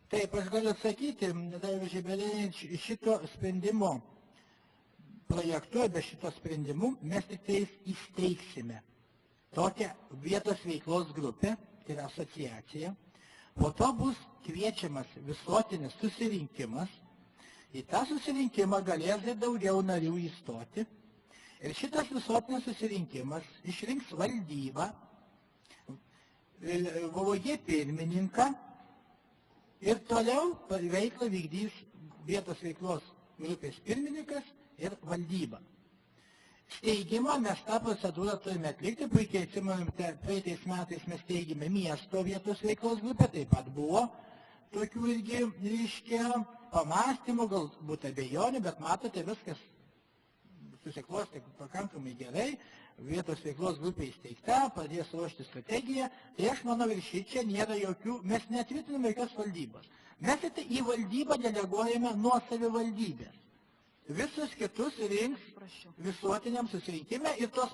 Taip, aš galiu atsakyti, šito sprendimo projektu, be šito sprendimu, mes tik tais įsteigsime tokią vietos veiklos grupę, tai yra asociacija. Po to bus kviečiamas visuotinis susirinkimas. Į tą susirinkimą galės ir daugiau narių įstoti. Ir šitas visuotinis susirinkimas išrinks valdybą, VVG pirmininką ir toliau veiklą vykdys vietos veiklos grupės pirmininkas ir valdyba. Steigimą mes tą procedūrą turime atlikti, puikiai atsimenate, praeitais metais mes steigėme miesto vietos veiklos grupę, taip pat buvo tokių irgi, reiškia, pamastymų, galbūt abejonių, bet matote, viskas susiklosti pakankamai gerai, vietos veiklos grupė įsteigta, pradės ruošti strategiją, tai aš manau ir šičia nėra jokių, mes netvirtiname jokios valdybos. Mes į valdybą deleguojame nuo savivaldybės. Visus kitus rinks visuotiniam susirinkime ir tos